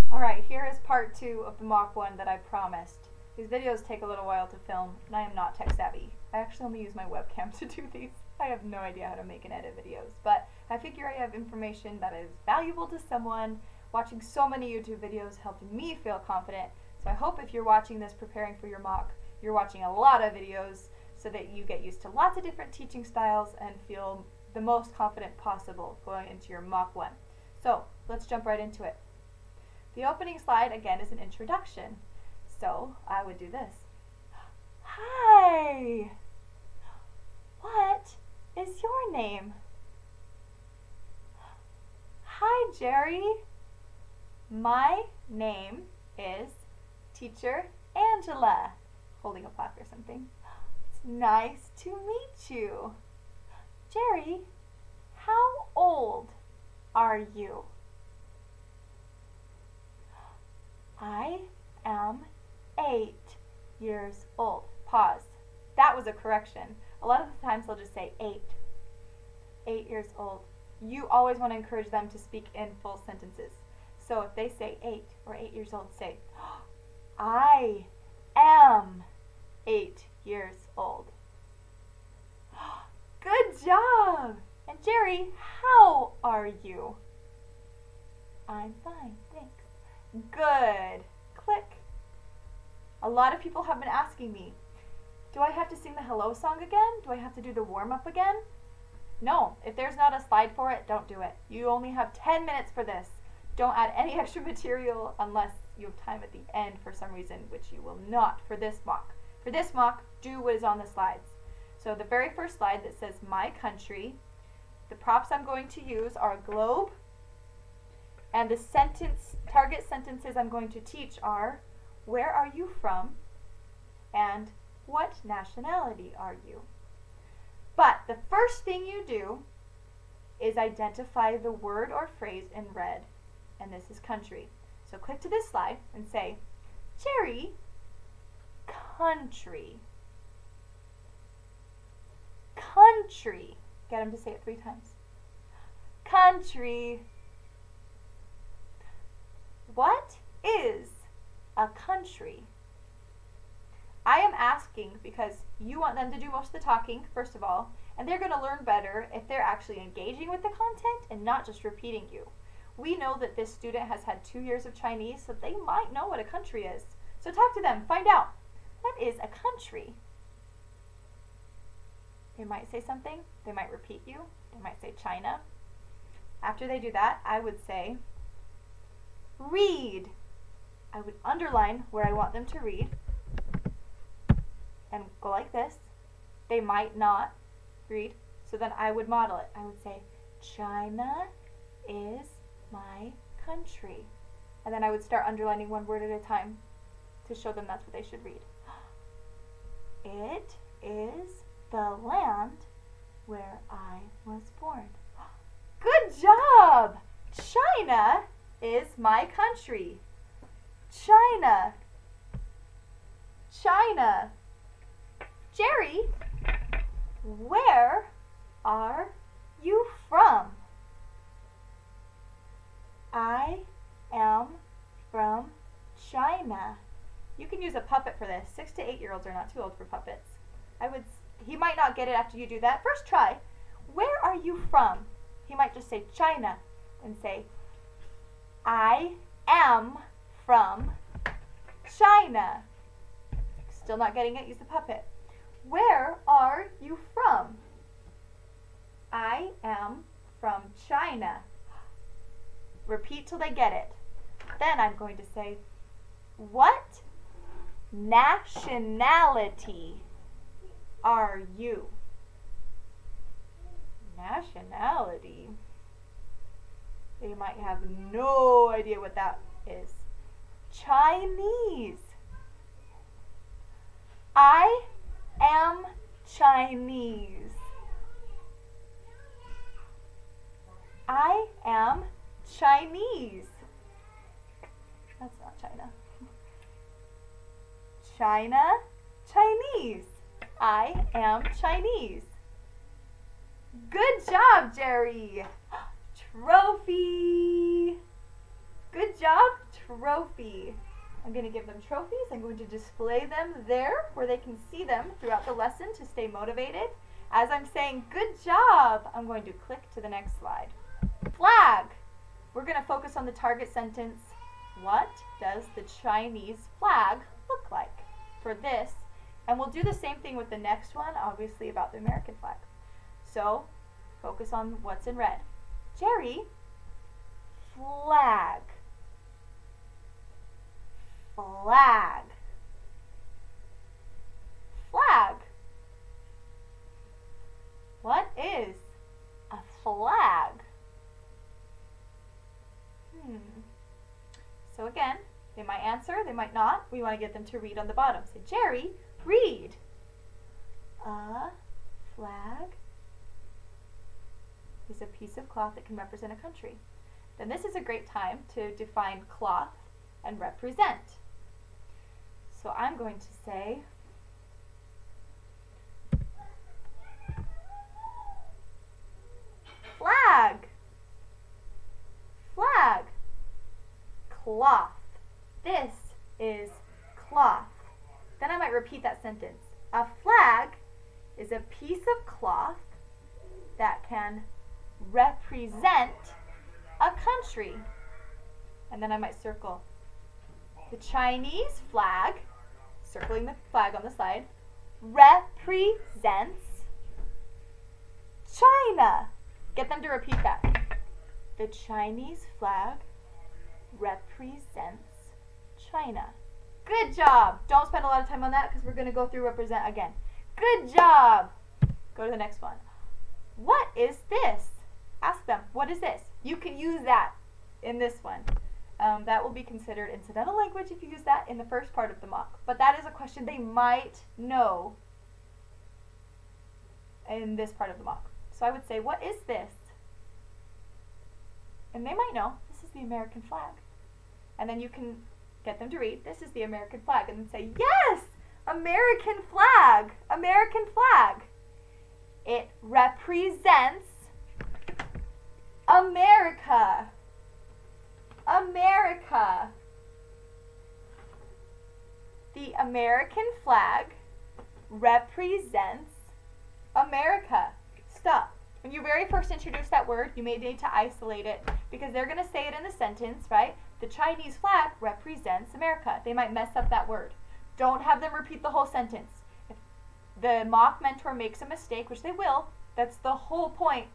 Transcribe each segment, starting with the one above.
Alright, here is part 2 of the mock one that I promised. These videos take a little while to film, and I am not tech savvy. I actually only use my webcam to do these. I have no idea how to make and edit videos, but I figure I have information that is valuable to someone. Watching so many YouTube videos helped me feel confident, so I hope if you're watching this preparing for your mock, you're watching a lot of videos so that you get used to lots of different teaching styles and feel the most confident possible going into your mock one. So, let's jump right into it. The opening slide, again, is an introduction. So, I would do this. Hi! What is your name? Hi, Jerry. My name is Teacher Angela. Holding a plaque or something. It's nice to meet you. Jerry, how old are you? I am 8 years old. Pause. That was a correction. A lot of the times they'll just say 8. 8 years old. You always want to encourage them to speak in full sentences. So if they say 8 or 8 years old, say, I am 8 years old. Good job! And Jerry, how are you? I'm fine, thanks. Good. Click. A lot of people have been asking me, do I have to sing the hello song again? Do I have to do the warm-up again? No. If there's not a slide for it, don't do it. You only have 10 minutes for this. Don't add any extra material unless you have time at the end for some reason, which you will not for this mock. For this mock, do what is on the slides. So the very first slide that says my country, the props I'm going to use are a globe, and the target sentences I'm going to teach are, where are you from? And what nationality are you? But the first thing you do is identify the word or phrase in red, and this is country. So click to this slide and say, Jerry, country. Country. Get him to say it 3 times. Country. What is a country? I am asking because you want them to do most of the talking, first of all, and they're going to learn better if they're actually engaging with the content and not just repeating you. We know that this student has had 2 years of Chinese, so they might know what a country is. So talk to them, find out, what is a country? They might say something, they might repeat you, they might say China. After they do that, I would say, read. I would underline where I want them to read and go like this. They might not read, so then I would model it. I would say, China is my country. And then I would start underlining one word at a time to show them that's what they should read. It is the land where I was born. Good job! China is my country. China. China. Jerry, where are you from? I am from China. You can use a puppet for this. 6 to 8 year olds are not too old for puppets. He might not get it after you do that. First try. Where are you from? He might just say China and say, I am from China. Still not getting it? Use the puppet. Where are you from? I am from China. Repeat till they get it. Then I'm going to say, what nationality are you? Nationality. They might have no idea what that is. Chinese. I am Chinese. I am Chinese. That's not China. China, Chinese. I am Chinese. Good job, Jerry. Trophy. Good job, trophy. I'm going to give them trophies. I'm going to display them there where they can see them throughout the lesson to stay motivated. As I'm saying good job, I'm going to click to the next slide. Flag. We're going to focus on the target sentence. What does the Chinese flag look like? For this, and we'll do the same thing with the next one, obviously about the American flag. So, focus on what's in red. Jerry, flag. Flag. Flag. What is a flag? So again, they might answer, they might not. We want to get them to read on the bottom. So Jerry, read. A flag is a piece of cloth that can represent a country. Then this is a great time to define cloth and represent. So I'm going to say flag. Flag. Cloth. This is cloth. Then I might repeat that sentence. A flag is a piece of cloth that can represent a country. And then I might circle the Chinese flag, circling the flag on the slide, represents China. Get them to repeat that. The Chinese flag represents China. Good job. Don't spend a lot of time on that because we're going to go through represent again. Good job. Go to the next one. What is this? Ask them, what is this? You can use that in this one. That will be considered incidental language if you use that in the first part of the mock. But that is a question they might know in this part of the mock. So I would say, what is this? And they might know, this is the American flag. And then you can get them to read, this is the American flag. And then say, yes, American flag, American flag. It represents America. America. The American flag represents America. Stop. When you very first introduce that word, you may need to isolate it because they're going to say it in the sentence, right? The Chinese flag represents America. They might mess up that word. Don't have them repeat the whole sentence. If the mock mentor makes a mistake, which they will, that's the whole point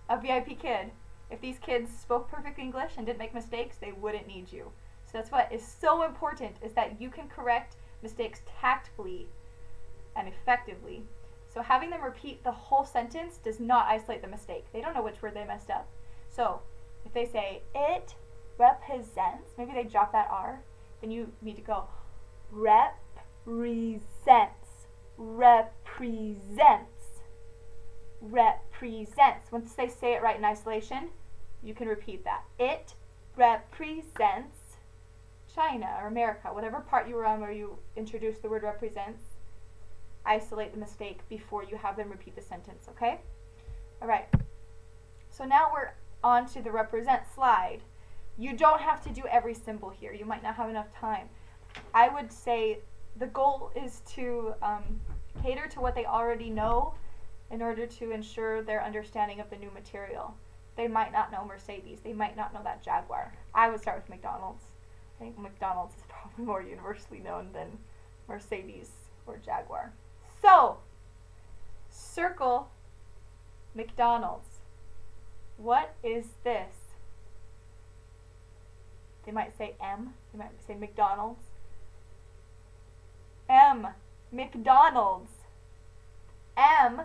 of VIPKid. If these kids spoke perfect English and didn't make mistakes, they wouldn't need you. So that's what is so important, is that you can correct mistakes tactfully and effectively. So having them repeat the whole sentence does not isolate the mistake. They don't know which word they messed up. So if they say, it represents, maybe they drop that R, then you need to go, represents, represents, represents. Once they say it right in isolation, you can repeat that. It represents China or America, whatever part you were on where you introduced the word represents. Isolate the mistake before you have them repeat the sentence, okay? All right. So now we're on to the represent slide. You don't have to do every symbol here. You might not have enough time. I would say the goal is to cater to what they already know in order to ensure their understanding of the new material. They might not know Mercedes. They might not know that Jaguar. I would start with McDonald's. I think McDonald's is probably more universally known than Mercedes or Jaguar. So, circle McDonald's. What is this? They might say M. They might say McDonald's. M. McDonald's. M.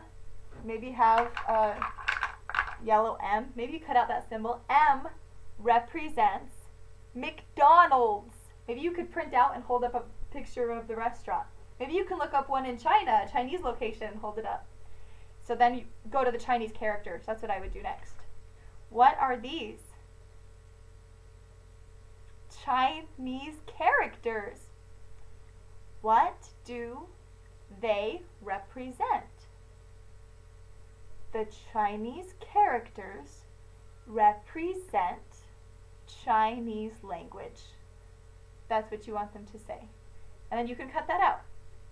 Maybe have a yellow M. Maybe you cut out that symbol. M represents McDonald's. Maybe you could print out and hold up a picture of the restaurant. Maybe you can look up one in China, a Chinese location, and hold it up. So then you go to the Chinese characters. That's what I would do next. What are these? Chinese characters. What do they represent? The Chinese characters represent Chinese language. That's what you want them to say. And then you can cut that out.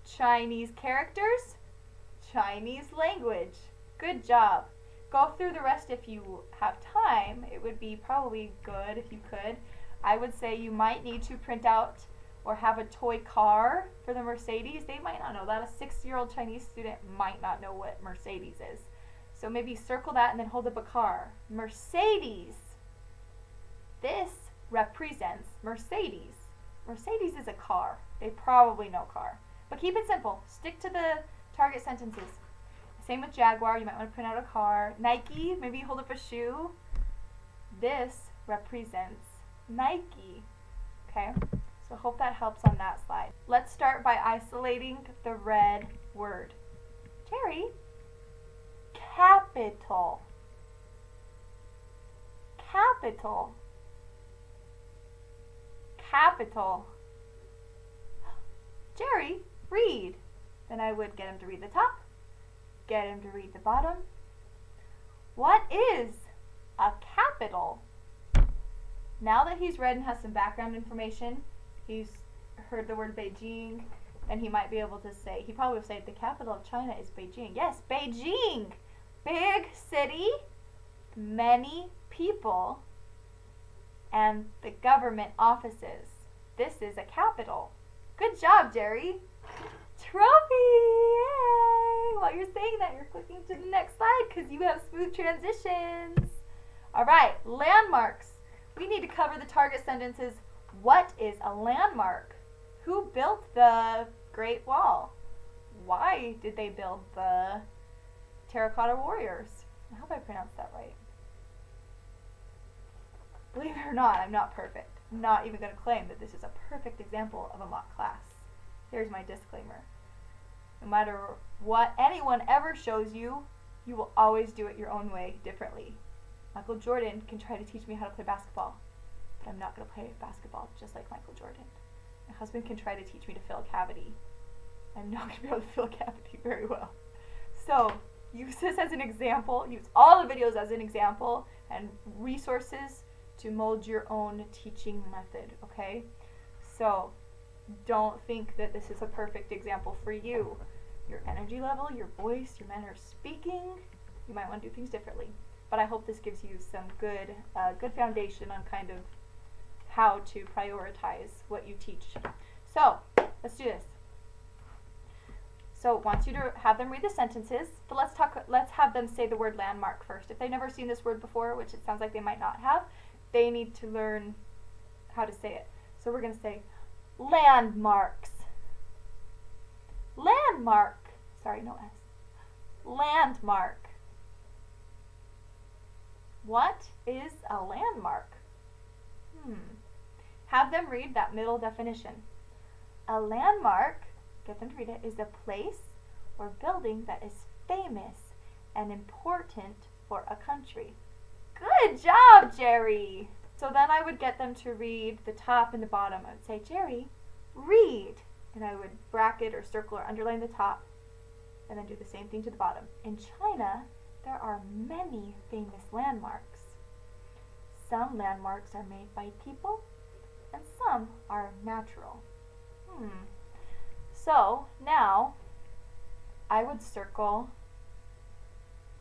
Chinese characters, Chinese language. Good job. Go through the rest if you have time. It would be probably good if you could. I would say you might need to print out or have a toy car for the Mercedes. They might not know that. A 6-year-old Chinese student might not know what Mercedes is. So maybe circle that and then hold up a car. Mercedes. This represents Mercedes. Mercedes is a car. They probably know car. But keep it simple. Stick to the target sentences. Same with Jaguar. You might want to print out a car. Nike. Maybe you hold up a shoe. This represents Nike. Okay? So hope that helps on that slide. Let's start by isolating the red word. Jerry, capital. Capital. Capital. Jerry, read. Then I would get him to read the top, get him to read the bottom. What is a capital? Now that he's read and has some background information, he's heard the word Beijing, and he might be able to say, he probably will say the capital of China is Beijing. Yes, Beijing. Big city, many people, and the government offices. This is a capital. Good job, Jerry. Trophy! Yay! While you're saying that, you're clicking to the next slide because you have smooth transitions. All right, landmarks. We need to cover the target sentences. What is a landmark? Who built the Great Wall? Why did they build the Terracotta Warriors? I hope I pronounced that right. Believe it or not, I'm not perfect. I'm not even going to claim that this is a perfect example of a mock class. Here's my disclaimer. No matter what anyone ever shows you, you will always do it your own way, differently. Michael Jordan can try to teach me how to play basketball, but I'm not going to play basketball just like Michael Jordan. My husband can try to teach me to fill a cavity. I'm not going to be able to fill a cavity very well. So, use this as an example. Use all the videos as an example and resources to mold your own teaching method, okay? So, don't think that this is a perfect example for you. Your energy level, your voice, your manner of speaking, you might want to do things differently. But I hope this gives you some good foundation on kind of how to prioritize what you teach. So, let's do this. So, I want you to have them read the sentences, but let's have them say the word landmark first. If they've never seen this word before, which it sounds like they might not have, they need to learn how to say it. So we're going to say landmarks. Landmark. Sorry, no S. Landmark. What is a landmark? Have them read that middle definition. A landmark, get them to read it, is a place or building that is famous and important for a country. Good job, Jerry! So then I would get them to read the top and the bottom. I would say, Jerry, read. And I would bracket or circle or underline the top and then do the same thing to the bottom. In China, there are many famous landmarks. Some landmarks are made by people and some are natural. So now I would circle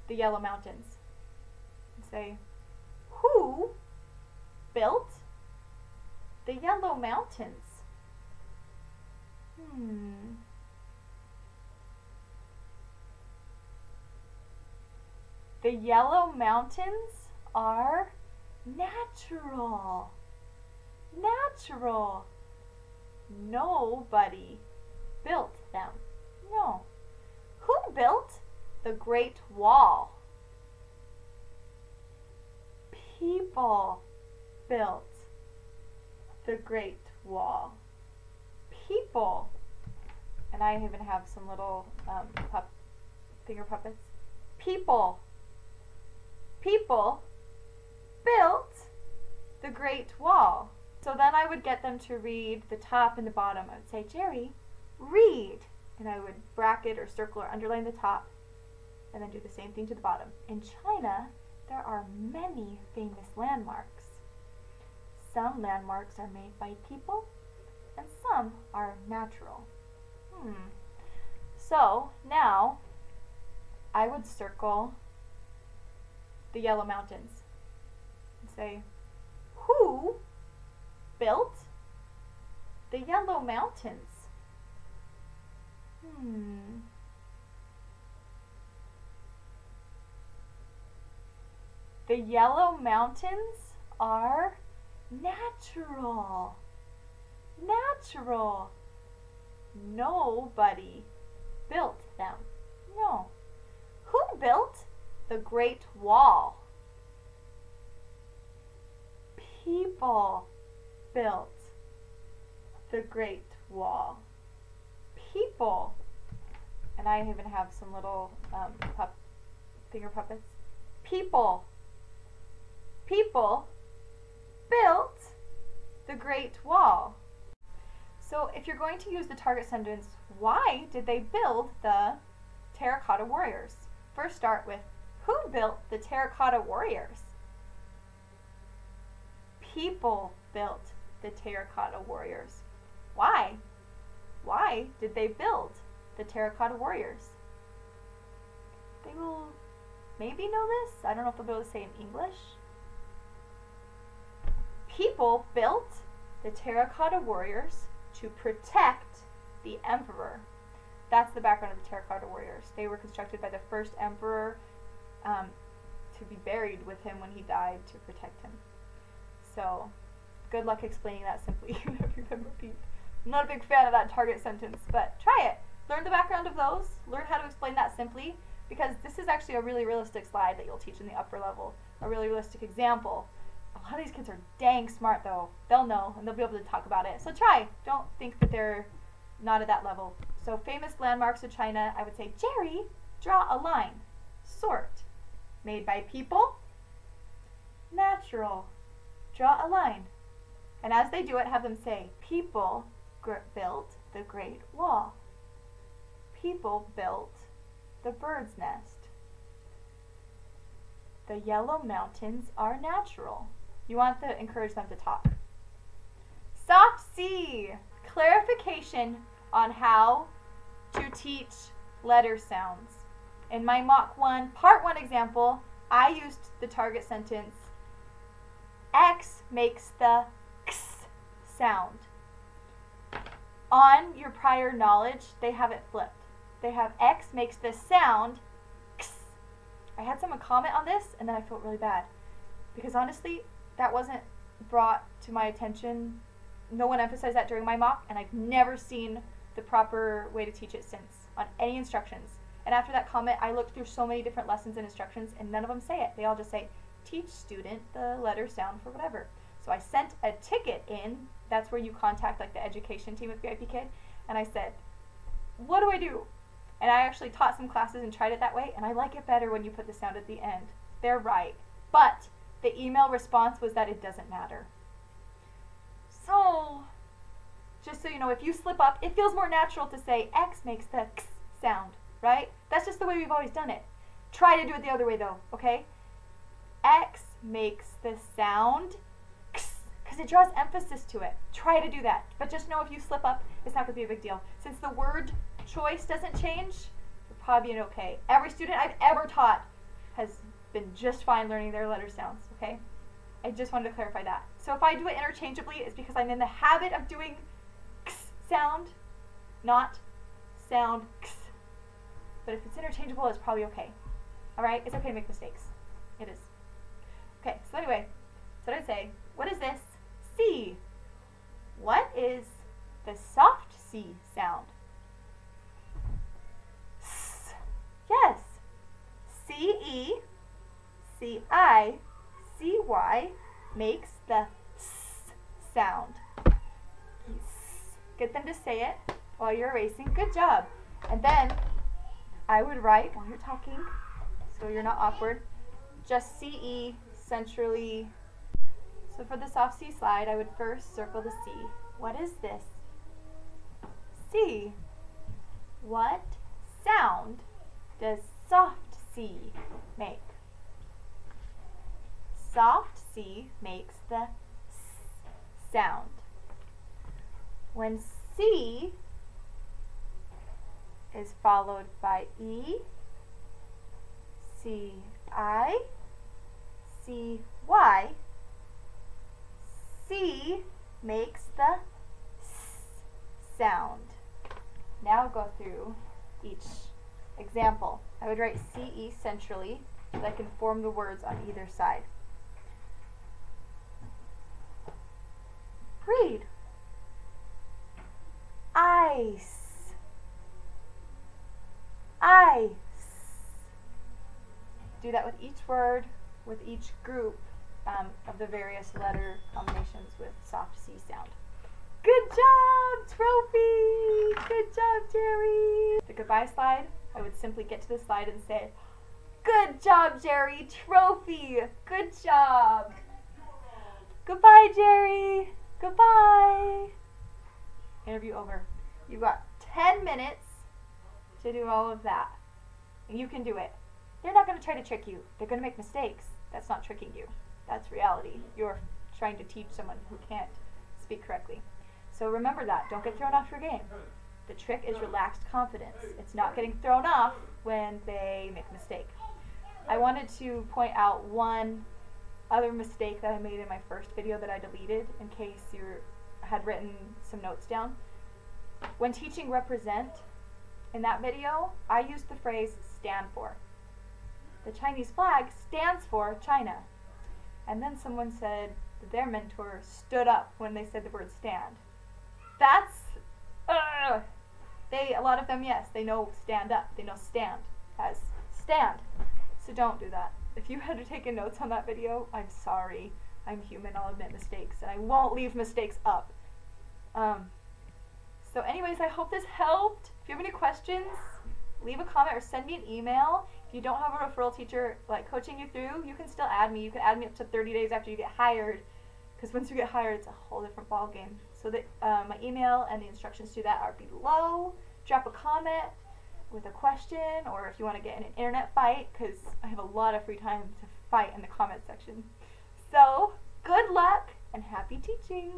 the Yellow Mountains and say, who built the Yellow Mountains? The Yellow Mountains are natural. Natural. Nobody built them. No. Who built the Great Wall? People built the Great Wall. People. And I even have some little finger puppets. People. People built the Great Wall. So then I would get them to read the top and the bottom. I would say, Jerry, read. And I would bracket or circle or underline the top and then do the same thing to the bottom. In China, there are many famous landmarks. Some landmarks are made by people and some are natural. So now I would circle the yellow mountains and say, who built the yellow mountains? The yellow mountains are natural. Natural. Nobody built them. No. Who built the Great Wall? People built the Great Wall. People. And I even have some little finger puppets. People. People built the Great Wall. So if you're going to use the target sentence, why did they build the terracotta warriors? First start with, who built the terracotta warriors? People built the terracotta warriors. Why? Why did they build the terracotta warriors? They will maybe know this. I don't know if they'll be able to say in English. People built the terracotta warriors to protect the emperor. That's the background of the terracotta warriors. They were constructed by the first emperor to be buried with him when he died to protect him. So good luck explaining that simply. I'm not a big fan of that target sentence, but try it. Learn the background of those. Learn how to explain that simply, because this is actually a really realistic slide that you'll teach in the upper level. A really realistic example. A lot of these kids are dang smart though. They'll know and they'll be able to talk about it. So try. Don't think that they're not at that level. So famous landmarks of China, I would say, Jerry, draw a line. Sort. Made by people. Natural. Draw a line. And as they do it, have them say, people built the Great Wall. People built the bird's nest. The yellow mountains are natural. You want to encourage them to talk. Soft C. Clarification on how to teach letter sounds. In my Mock 1, Part 1 example, I used the target sentence, X makes the X sound. On your prior knowledge, they have it flipped. They have X makes the sound X. I had someone comment on this, and then I felt really bad. Because honestly, that wasn't brought to my attention. No one emphasized that during my mock, and I've never seen the proper way to teach it since on any instructions. And after that comment, I looked through so many different lessons and instructions, and none of them say it. They all just say, teach student the letter sound for whatever. So I sent a ticket in. That's where you contact like the education team with VIPKid. And I said, what do I do? And I actually taught some classes and tried it that way, and I like it better when you put the sound at the end. They're right. But the email response was that it doesn't matter. So, just so you know, if you slip up, it feels more natural to say X makes the X sound, right? That's just the way we've always done it. Try to do it the other way though, okay? X makes the sound X, because it draws emphasis to it. Try to do that. But just know if you slip up, it's not going to be a big deal. Since the word choice doesn't change, you're probably doing okay. Every student I've ever taught has been just fine learning their letter sounds, okay? I just wanted to clarify that. So if I do it interchangeably, it's because I'm in the habit of doing X sound, not sound X. But if it's interchangeable, it's probably okay. Alright? It's okay to make mistakes. It is. Okay, so anyway, so I'd say, what is this? C. What is the soft C sound? S. Yes. C-E, C-I, C-Y makes the S sound. Yes. Get them to say it while you're erasing. Good job. And then I would write while you're talking, so you're not awkward, just C-E centrally. So for the soft C slide, I would first circle the C. What is this? C. What sound does soft C make? Soft C makes the S sound. When C is followed by E, C, I, C, Y, C makes the S sound. Now go through each example. I would write CE centrally so that I can form the words on either side. Read. Ice. Ice. Do that with each word, with each group of the various letter combinations with soft C sound. Good job, Trophy! Good job, Jerry! The goodbye slide, I would simply get to the slide and say, good job, Jerry! Trophy! Good job! Goodbye, Jerry! Goodbye! Interview over. You've got 10 minutes to do all of that. And you can do it. They're not going to try to trick you. They're going to make mistakes. That's not tricking you. That's reality. You're trying to teach someone who can't speak correctly. So remember that. Don't get thrown off your game. The trick is relaxed confidence. It's not getting thrown off when they make a mistake. I wanted to point out one other mistake that I made in my first video that I deleted in case you had written some notes down. When teaching represent in that video, I used the phrase stand for. The Chinese flag stands for China. And then someone said that their mentor stood up when they said the word stand. That's, a lot of them, yes, they know stand up. They know stand as stand. So don't do that. If you had to take notes on that video, I'm sorry. I'm human, I'll admit mistakes, and I won't leave mistakes up. So anyways, I hope this helped. If you have any questions, leave a comment or send me an email. If you don't have a referral teacher coaching you through, you can still add me. You can add me up to 30 days after you get hired, because once you get hired, it's a whole different ball game. So that my email and the instructions to that are below. Drop a comment with a question, or if you want to get in an internet fight, because I have a lot of free time to fight in the comment section. So good luck and happy teaching.